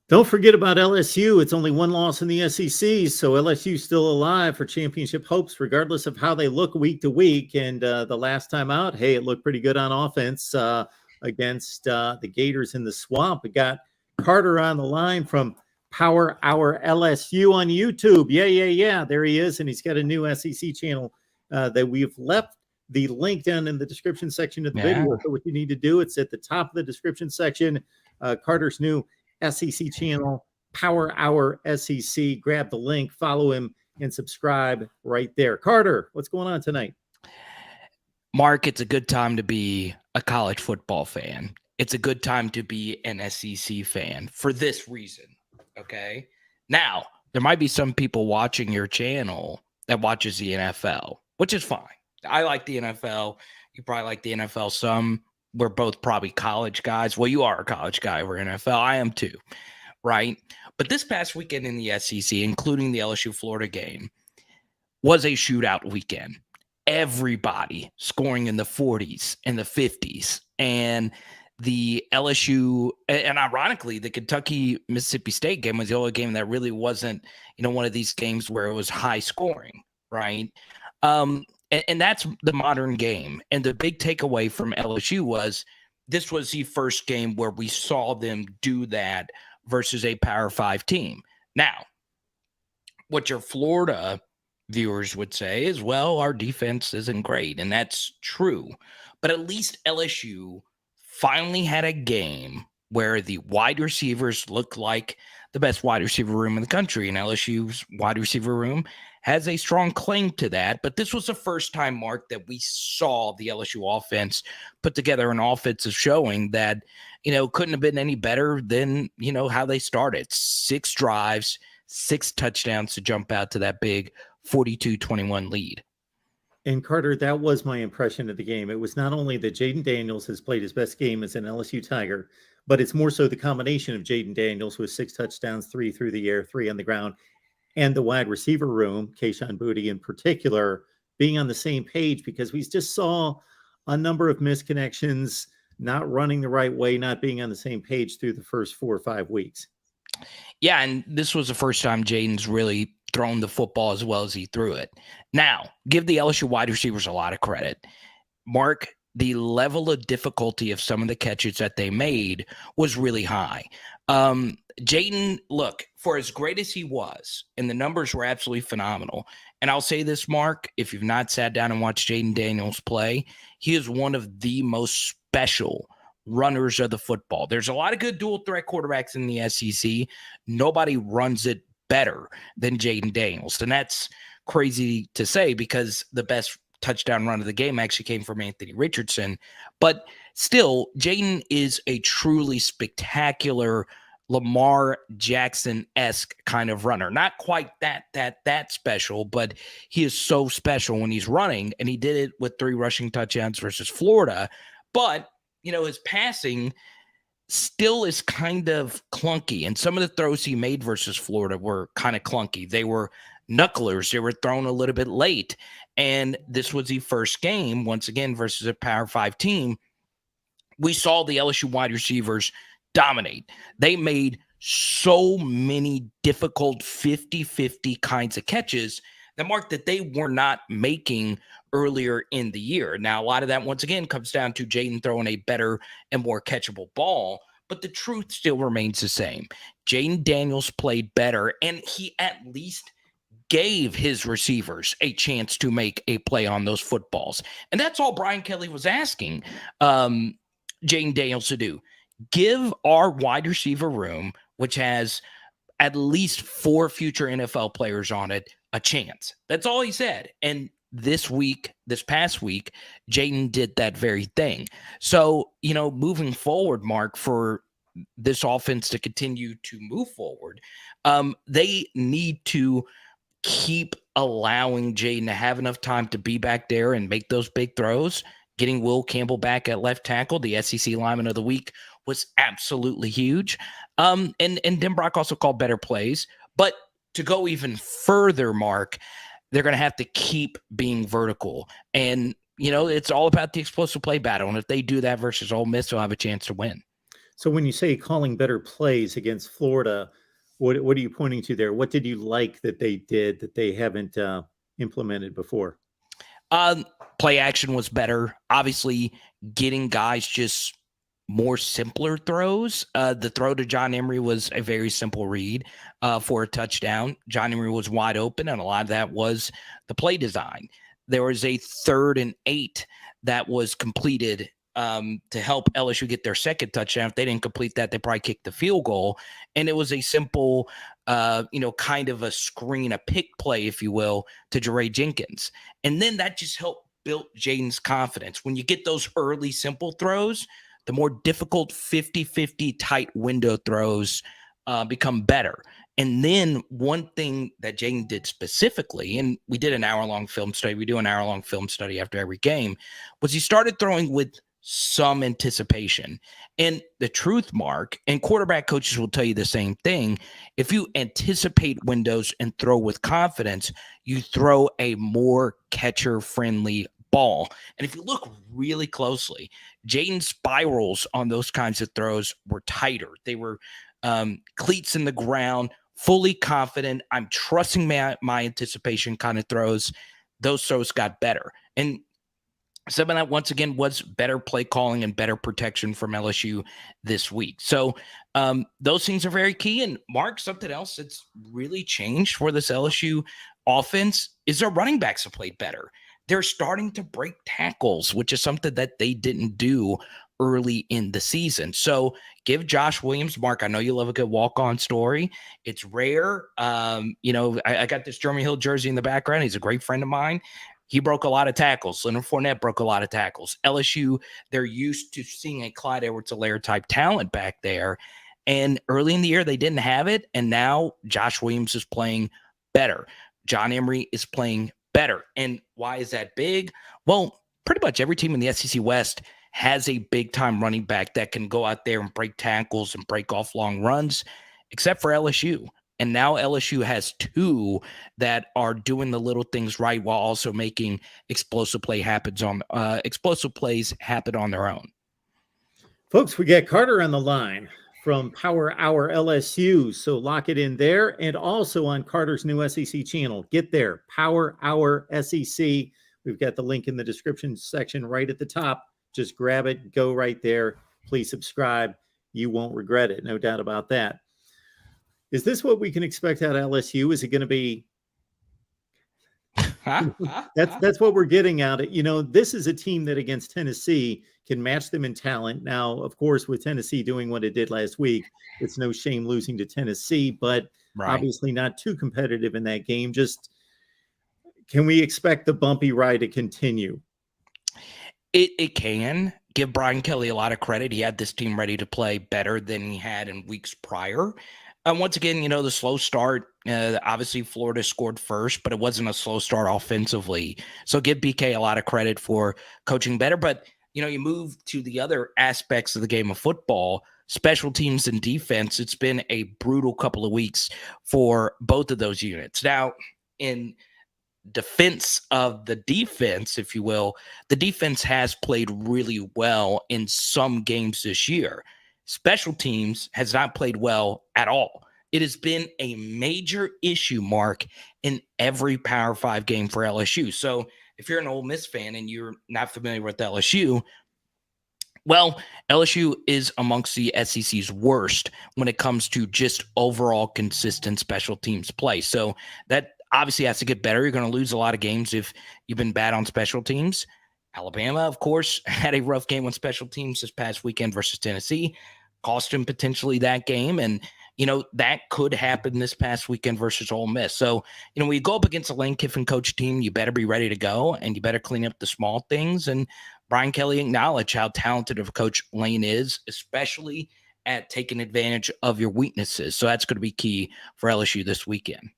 Don't forget about LSU. It's only one loss in the SEC, so LSU still alive for championship hopes, regardless of how they look week to week. And the last time out, hey, it looked pretty good on offense against the Gators in the Swamp. We got Carter on the line from Power Hour LSU on YouTube. Yeah. There he is, and he's got a new SEC channel that we've left the link down in the description section of the video. So what you need to do, it's at the top of the description section. Carter's new SEC channel, Power Hour SEC. Grab the link, follow him, and subscribe right there. Carter, what's going on tonight? Mark, it's a good time to be a college football fan. It's a good time to be an SEC fan for this reason, okay? Now, there might be some people watching your channel that watches the NFL, which is fine. I like the NFL. You probably like the NFL some. We're both probably college guys. Well, you are a college guy. We're NFL. I am too, right? But this past weekend in the SEC, including the LSU-Florida game, was a shootout weekend. Everybody scoring in the 40s and the 50s. And the LSU, and ironically, the Kentucky-Mississippi State game was the only game that really wasn't, one of these games where it was high scoring, right? And that's the modern game. And the big takeaway from LSU was this was the first game where we saw them do that versus a Power 5 team. Now, what your Florida viewers would say is, well, our defense isn't great. And that's true. But at least LSU finally had a game where the wide receivers looked like the best wide receiver room in the country. And LSU's wide receiver room has a strong claim to that. But this was the first time, Mark, that we saw the LSU offense put together an offensive showing that, couldn't have been any better than, how they started. 6 drives, 6 touchdowns to jump out to that big 42-21 lead. And Carter, that was my impression of the game. It was not only that Jaden Daniels has played his best game as an LSU Tiger, but it's more so the combination of Jaden Daniels with 6 touchdowns, 3 through the air, 3 on the ground, and the wide receiver room, Kayshon Boutte in particular, being on the same page, because we just saw a number of misconnections, not running the right way, not being on the same page through the first 4 or 5 weeks. Yeah, and this was the first time Jaden's really thrown the football as well as he threw it. Now, give the LSU wide receivers a lot of credit. Mark, the level of difficulty of some of the catches that they made was really high. Jaden, look, for as great as he was, and the numbers were absolutely phenomenal, and I'll say this, Mark, if you've not sat down and watched Jaden Daniels play, he is one of the most special runners of the football. There's a lot of good dual threat quarterbacks in the SEC. Nobody runs it better than Jaden Daniels, and that's crazy to say because the best touchdown run of the game actually came from Anthony Richardson. But still, Jaden is a truly spectacular Lamar Jackson-esque kind of runner. Not quite that special, but he is so special when he's running, and he did it with 3 rushing touchdowns versus Florida. But, his passing still is kind of clunky, and some of the throws he made versus Florida were kind of clunky. They were knucklers. They were thrown a little bit late, and this was the first game, once again, versus a Power 5 team. We saw the LSU wide receivers dominate. They made so many difficult 50-50 kinds of catches that, Mark, that they were not making earlier in the year. Now, a lot of that, once again, comes down to Jaden throwing a better and more catchable ball, but the truth still remains the same. Jaden Daniels played better, and he at least gave his receivers a chance to make a play on those footballs. And that's all Brian Kelly was asking Jaden Daniels to do. Give our wide receiver room, which has at least 4 future NFL players on it, a chance. That's all he said. And this past week, Jaden did that very thing. So, moving forward, Mark, for this offense to continue to move forward, they need to keep allowing Jaden to have enough time to be back there and make those big throws. Getting Will Campbell back at left tackle, the SEC Lineman of the Week, was absolutely huge. And Denbrock also called better plays. But to go even further, Mark, they're going to have to keep being vertical. And, it's all about the explosive play battle. And if they do that versus Ole Miss, they'll have a chance to win. So when you say calling better plays against Florida, what are you pointing to there? What did you like that they did that they haven't implemented before? Play action was better. Obviously, getting guys just more simpler throws. The throw to John Emery was a very simple read for a touchdown. John Emery was wide open, and a lot of that was the play design. There was a 3rd and 8 that was completed to help LSU get their second touchdown. If they didn't complete that, they probably kicked the field goal. And it was a simple, kind of a screen, a pick play, if you will, to Jeray Jenkins. And then that just helped build Jaden's confidence. When you get those early simple throws, the more difficult 50-50 tight window throws become better. And then one thing that Jaden did specifically, and we did an hour-long film study, we do an hour-long film study after every game, was he started throwing with some anticipation. And the truth, Mark, and quarterback coaches will tell you the same thing. If you anticipate windows and throw with confidence, you throw a more catcher-friendly ball. And if you look really closely, Jaden's spirals on those kinds of throws were tighter. They were cleats in the ground, fully confident. I'm trusting my anticipation kind of throws. Those throws got better. And some of that, once again, was better play calling and better protection from LSU this week. So those things are very key. And Mark, something else that's really changed for this LSU offense is their running backs have played better. They're starting to break tackles, which is something that they didn't do early in the season. So give Josh Williams, Mark, I know you love a good walk-on story. It's rare. I got this Jeremy Hill jersey in the background. He's a great friend of mine. He broke a lot of tackles. Leonard Fournette broke a lot of tackles. LSU, they're used to seeing a Clyde Edwards-Helaire type talent back there. And early in the year, they didn't have it. And now Josh Williams is playing better. John Emery is playing better. And why is that big? Well, pretty much every team in the SEC West has a big-time running back that can go out there and break tackles and break off long runs, except for LSU. And now LSU has 2 that are doing the little things right while also making explosive plays happen on their own. Folks, we got Carter on the line from Power Hour LSU, so lock it in there, and also on Carter's new SEC channel. Get there, Power Hour SEC. We've got the link in the description section right at the top. Just grab it, go right there. Please subscribe. You won't regret it, no doubt about that. Is this what we can expect out of LSU? Is it going to be? That's what we're getting out of. This is a team that against Tennessee can match them in talent. Now, of course, with Tennessee doing what it did last week, it's no shame losing to Tennessee, but obviously not too competitive in that game. Just can we expect the bumpy ride to continue? It can. Give Brian Kelly a lot of credit. He had this team ready to play better than he had in weeks prior. Once again, the slow start, obviously Florida scored first, but it wasn't a slow start offensively. So give BK a lot of credit for coaching better. But, you move to the other aspects of the game of football, special teams and defense. It's been a brutal couple of weeks for both of those units. Now, in defense of the defense, if you will, the defense has played really well in some games this year. Special teams has not played well at all. It has been a major issue, Mark, in every Power 5 game for LSU. So if you're an Ole Miss fan and you're not familiar with LSU, well, LSU is amongst the SEC's worst when it comes to just overall consistent special teams play. So that obviously has to get better. You're going to lose a lot of games if you've been bad on special teams. Alabama, of course, had a rough game on special teams this past weekend versus Tennessee. Cost him potentially that game. And, that could happen this past weekend versus Ole Miss. So, when you go up against a Lane Kiffin coach team, you better be ready to go and you better clean up the small things. And Brian Kelly acknowledged how talented of a coach Lane is, especially at taking advantage of your weaknesses. So that's going to be key for LSU this weekend.